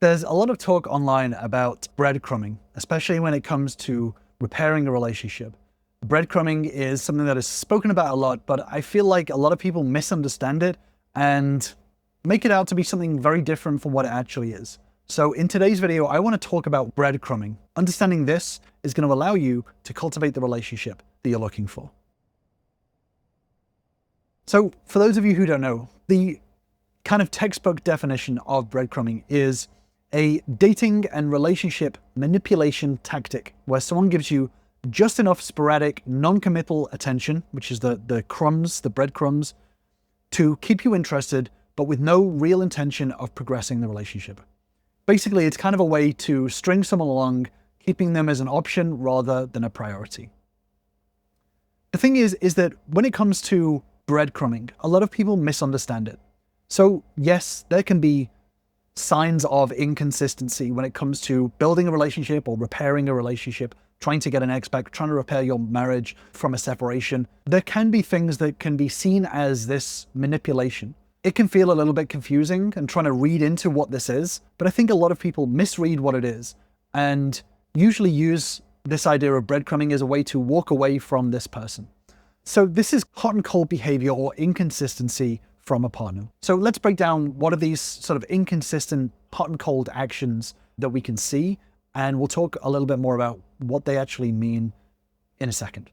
There's a lot of talk online about breadcrumbing, especially when it comes to repairing a relationship. Breadcrumbing is something that is spoken about a lot, but I feel like a lot of people misunderstand it and make it out to be something very different from what it actually is. So in today's video, I want to talk about breadcrumbing. Understanding this is going to allow you to cultivate the relationship that you're looking for. So for those of you who don't know, the kind of textbook definition of breadcrumbing is a dating and relationship manipulation tactic where someone gives you just enough sporadic, non-committal attention, which is the crumbs, the breadcrumbs, to keep you interested, but with no real intention of progressing the relationship. Basically, it's kind of a way to string someone along, keeping them as an option rather than a priority. The thing is that when it comes to breadcrumbing, a lot of people misunderstand it. So yes, there can be signs of inconsistency when it comes to building a relationship or repairing a relationship, trying to get an ex back, trying to repair your marriage from a separation. There can be things that can be seen as this manipulation. It can feel a little bit confusing and trying to read into what this is, but I think a lot of people misread what it is and usually use this idea of breadcrumbing as a way to walk away from this person. So this is hot and cold behavior or inconsistency from a partner. So let's break down what are these sort of inconsistent hot and cold actions that we can see, and we'll talk a little bit more about what they actually mean in a second.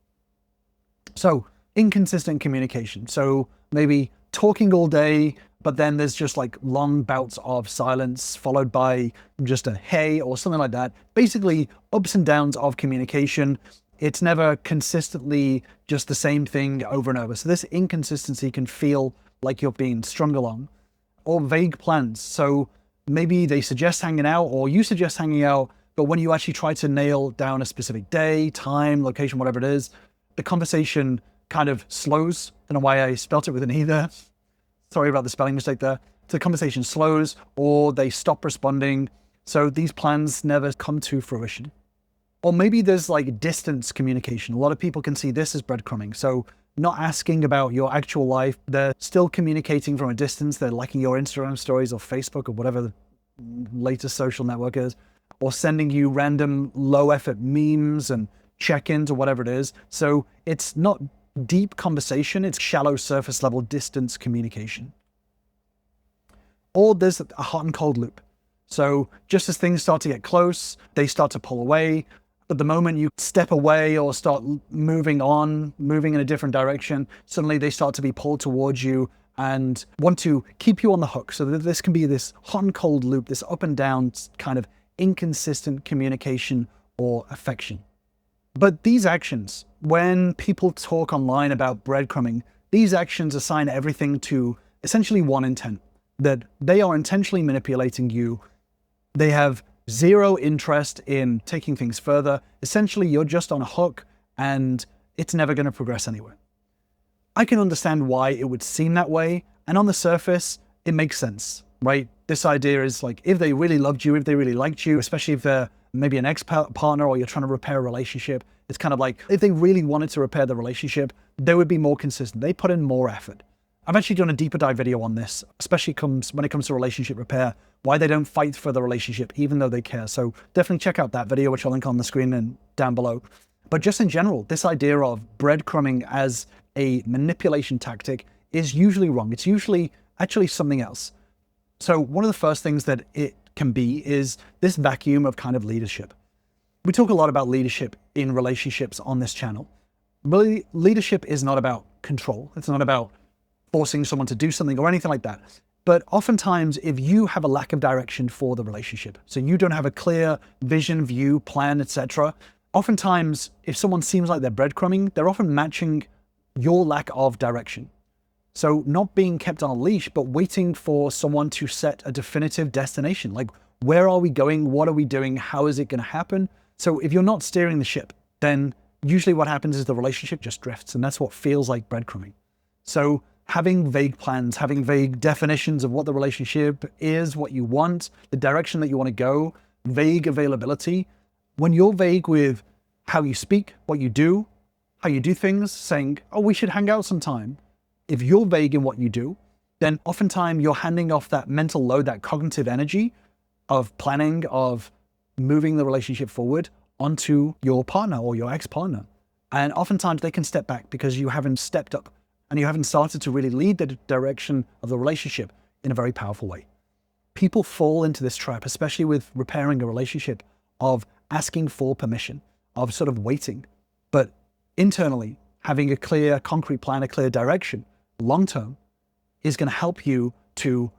So inconsistent communication. So maybe talking all day, but then there's just like long bouts of silence followed by just a hey or something like that. Basically ups and downs of communication. It's never consistently just the same thing over and over. So this inconsistency can feel like you're being strung along. Or vague plans. So maybe they suggest hanging out or you suggest hanging out, but when you actually try to nail down a specific day, time, location, whatever it is, the conversation kind of slows. I don't know why I spelt it with an E there. Sorry about the spelling mistake there. The conversation slows or they stop responding. So these plans never come to fruition. Or maybe there's like distance communication. A lot of people can see this as breadcrumbing. So not asking about your actual life. They're still communicating from a distance. They're liking your Instagram stories or Facebook or whatever the latest social network is, or sending you random low effort memes and check-ins or whatever it is. So it's not deep conversation. It's shallow surface level distance communication. Or there's a hot and cold loop. So just as things start to get close, they start to pull away. But the moment you step away or start moving in a different direction, suddenly they start to be pulled towards you and want to keep you on the hook. So that this can be this hot and cold loop, this up and down kind of inconsistent communication or affection. But these actions, when people talk online about breadcrumbing, these actions assign everything to essentially one intent, that they are intentionally manipulating you. They have zero interest in taking things further. Essentially, you're just on a hook and it's never going to progress anywhere. I can understand why it would seem that way. And on the surface, it makes sense, right? This idea is like, if they really loved you, if they really liked you, especially if they're maybe an ex-partner or you're trying to repair a relationship, it's kind of like, if they really wanted to repair the relationship, they would be more consistent. They put in more effort. I've actually done a deeper dive video on this, especially when it comes to relationship repair, why they don't fight for the relationship, even though they care. So definitely check out that video, which I'll link on the screen and down below. But just in general, this idea of breadcrumbing as a manipulation tactic is usually wrong. It's usually actually something else. So one of the first things that it can be is this vacuum of kind of leadership. We talk a lot about leadership in relationships on this channel. Really, leadership is not about control. It's not about forcing someone to do something or anything like that. But oftentimes, if you have a lack of direction for the relationship, so you don't have a clear vision, view, plan, etc., oftentimes, if someone seems like they're breadcrumbing, they're often matching your lack of direction. So not being kept on a leash, but waiting for someone to set a definitive destination. Like, where are we going? What are we doing? How is it going to happen? So if you're not steering the ship, then usually what happens is the relationship just drifts, and that's what feels like breadcrumbing. So having vague plans, having vague definitions of what the relationship is, what you want, the direction that you want to go, vague availability. When you're vague with how you speak, what you do, how you do things, saying, oh, we should hang out sometime. If you're vague in what you do, then oftentimes you're handing off that mental load, that cognitive energy of planning, of moving the relationship forward onto your partner or your ex-partner. And oftentimes they can step back because you haven't stepped up and you haven't started to really lead the direction of the relationship in a very powerful way. People fall into this trap, especially with repairing a relationship, of asking for permission, of sort of waiting. But internally, having a clear, concrete plan, a clear direction, long-term, is going to help you to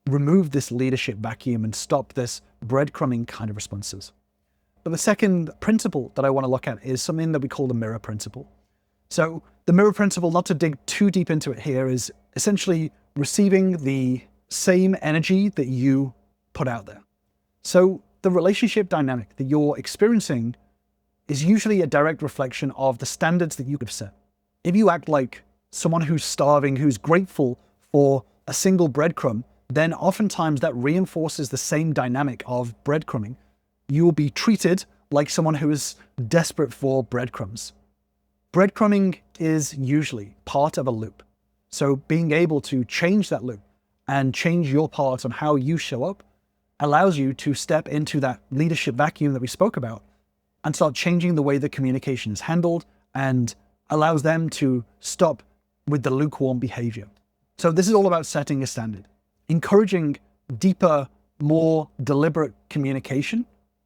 remove this leadership vacuum and stop this breadcrumbing kind of responses. But the second principle that I want to look at is something that we call the mirror principle. So the mirror principle, not to dig too deep into it here, is essentially receiving the same energy that you put out there. So the relationship dynamic that you're experiencing is usually a direct reflection of the standards that you have set. If you act like someone who's starving, who's grateful for a single breadcrumb, then oftentimes that reinforces the same dynamic of breadcrumbing. You will be treated like someone who is desperate for breadcrumbs. Breadcrumbing is usually part of a loop. So being able to change that loop and change your part on how you show up allows you to step into that leadership vacuum that we spoke about and start changing the way the communication is handled, and allows them to stop with the lukewarm behavior. So this is all about setting a standard, encouraging deeper, more deliberate communication,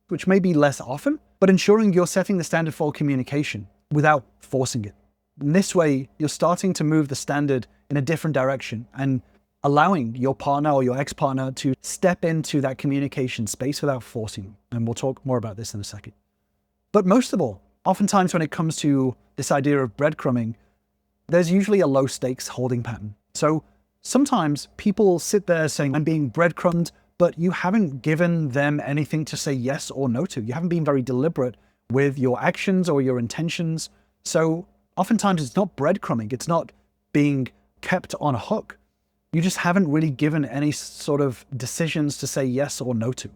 which may be less often, but ensuring you're setting the standard for communication without forcing it. In this way, you're starting to move the standard in a different direction and allowing your partner or your ex-partner to step into that communication space without forcing them. And we'll talk more about this in a second. But most of all, oftentimes when it comes to this idea of breadcrumbing, there's usually a low stakes holding pattern. So sometimes people sit there saying, I'm being breadcrumbed, but you haven't given them anything to say yes or no to. You haven't been very deliberate with your actions or your intentions. So oftentimes it's not breadcrumbing. It's not being kept on a hook. You just haven't really given any sort of decisions to say yes or no to.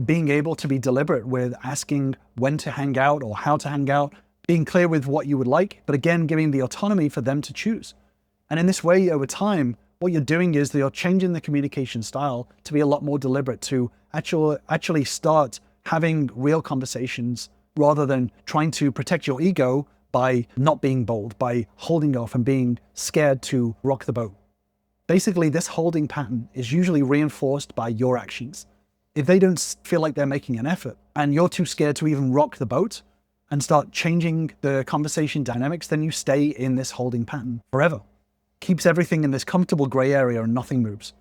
Being able to be deliberate with asking when to hang out or how to hang out, being clear with what you would like, but again, giving the autonomy for them to choose. And in this way, over time, what you're doing is that you're changing the communication style to be a lot more deliberate, to actually start having real conversations rather than trying to protect your ego by not being bold, by holding off and being scared to rock the boat. Basically, this holding pattern is usually reinforced by your actions. If they don't feel like they're making an effort and you're too scared to even rock the boat and start changing the conversation dynamics, then you stay in this holding pattern forever. Keeps everything in this comfortable gray area and nothing moves.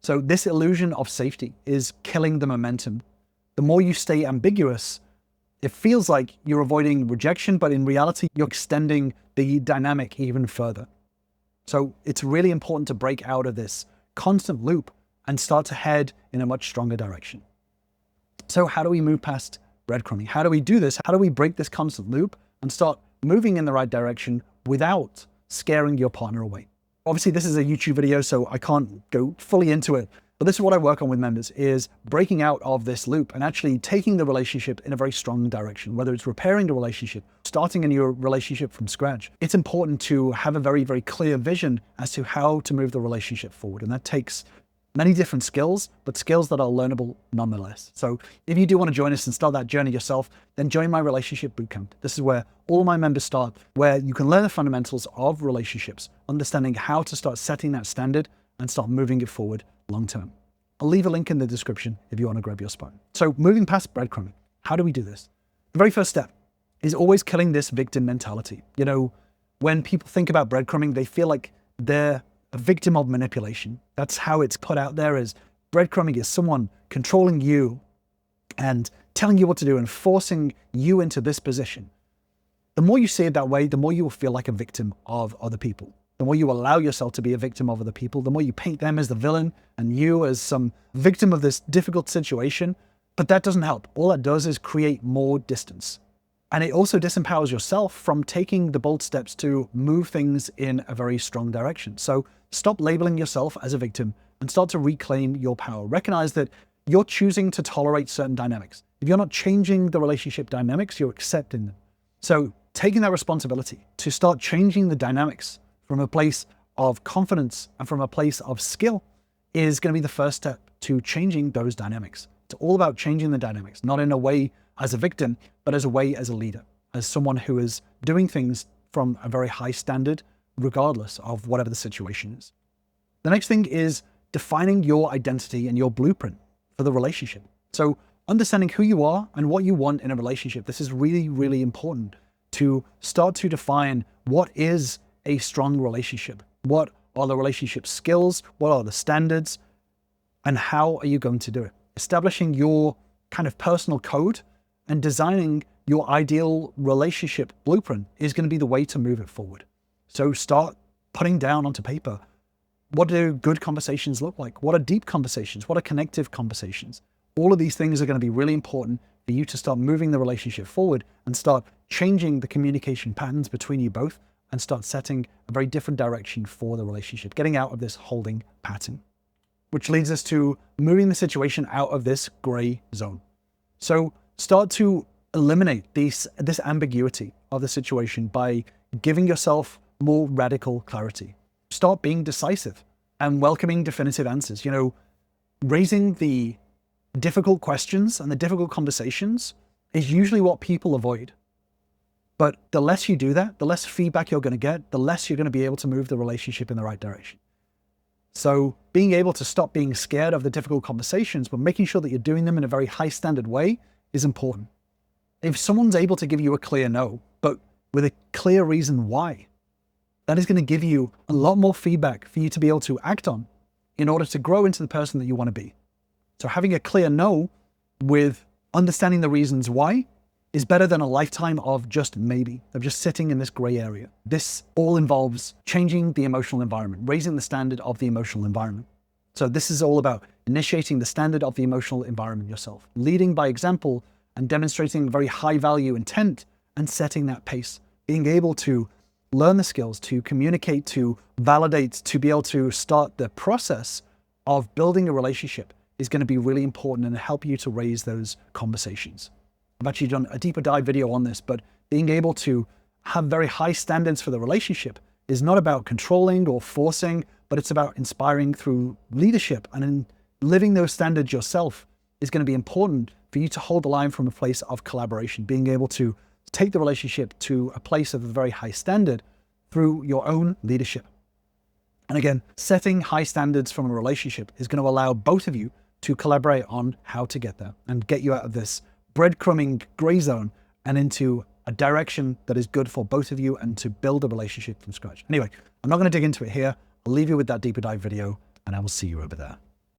So this illusion of safety is killing the momentum. The more you stay ambiguous, it feels like you're avoiding rejection, but in reality, you're extending the dynamic even further. So it's really important to break out of this constant loop and start to head in a much stronger direction. So how do we move past breadcrumbing? How do we do this? How do we break this constant loop and start moving in the right direction without scaring your partner away? Obviously, this is a YouTube video, so I can't go fully into it. But this is what I work on with members, is breaking out of this loop and actually taking the relationship in a very strong direction, whether it's repairing the relationship, starting a new relationship from scratch. It's important to have a very, very clear vision as to how to move the relationship forward. And that takes many different skills, but skills that are learnable nonetheless. So if you do want to join us and start that journey yourself, then join my relationship bootcamp. This is where all my members start, where you can learn the fundamentals of relationships, understanding how to start setting that standard and start moving it forward long term. I'll leave a link in the description if you want to grab your spot. So moving past breadcrumbing, how do we do this? The very first step is always killing this victim mentality. You know, when people think about breadcrumbing, they feel like they're a victim of manipulation. That's how it's put out there, is breadcrumbing is someone controlling you and telling you what to do and forcing you into this position. The more you see it that way, the more you will feel like a victim of other people. The more you allow yourself to be a victim of other people, the more you paint them as the villain and you as some victim of this difficult situation. But that doesn't help. All that does is create more distance. And it also disempowers yourself from taking the bold steps to move things in a very strong direction. So stop labeling yourself as a victim and start to reclaim your power. Recognize that you're choosing to tolerate certain dynamics. If you're not changing the relationship dynamics, you're accepting them. So taking that responsibility to start changing the dynamics from a place of confidence and from a place of skill is going to be the first step to changing those dynamics. It's all about changing the dynamics, not in a way as a victim, but as a way as a leader, as someone who is doing things from a very high standard, regardless of whatever the situation is. The next thing is defining your identity and your blueprint for the relationship. So understanding who you are and what you want in a relationship. This is really, really important to start to define what is a strong relationship. What are the relationship skills? What are the standards? And how are you going to do it? Establishing your kind of personal code and designing your ideal relationship blueprint is going to be the way to move it forward. So start putting down onto paper, what do good conversations look like? What are deep conversations? What are connective conversations? All of these things are going to be really important for you to start moving the relationship forward and start changing the communication patterns between you both and start setting a very different direction for the relationship, getting out of this holding pattern, which leads us to moving the situation out of this gray zone. So start to eliminate this ambiguity of the situation by giving yourself more radical clarity. Start being decisive and welcoming definitive answers. You know, raising the difficult questions and the difficult conversations is usually what people avoid. But the less you do that, the less feedback you're going to get, the less you're going to be able to move the relationship in the right direction. So being able to stop being scared of the difficult conversations, but making sure that you're doing them in a very high standard way is important. If someone's able to give you a clear no, but with a clear reason why, that is going to give you a lot more feedback for you to be able to act on in order to grow into the person that you want to be. So having a clear no with understanding the reasons why is better than a lifetime of just maybe, of just sitting in this gray area. This all involves changing the emotional environment, raising the standard of the emotional environment. So this is all about initiating the standard of the emotional environment yourself, leading by example and demonstrating very high value intent and setting that pace, being able to learn the skills, to communicate, to validate, to be able to start the process of building a relationship is going to be really important and help you to raise those conversations. I've actually done a deeper dive video on this, but being able to have very high standards for the relationship is not about controlling or forcing, but it's about inspiring through leadership. And in living those standards yourself is going to be important for you to hold the line from a place of collaboration, being able to take the relationship to a place of a very high standard through your own leadership. And again, setting high standards from a relationship is going to allow both of you to collaborate on how to get there and get you out of this breadcrumbing gray zone and into a direction that is good for both of you and to build a relationship from scratch. Anyway, I'm not going to dig into it here. I'll leave you with that deeper dive video and I will see you over there.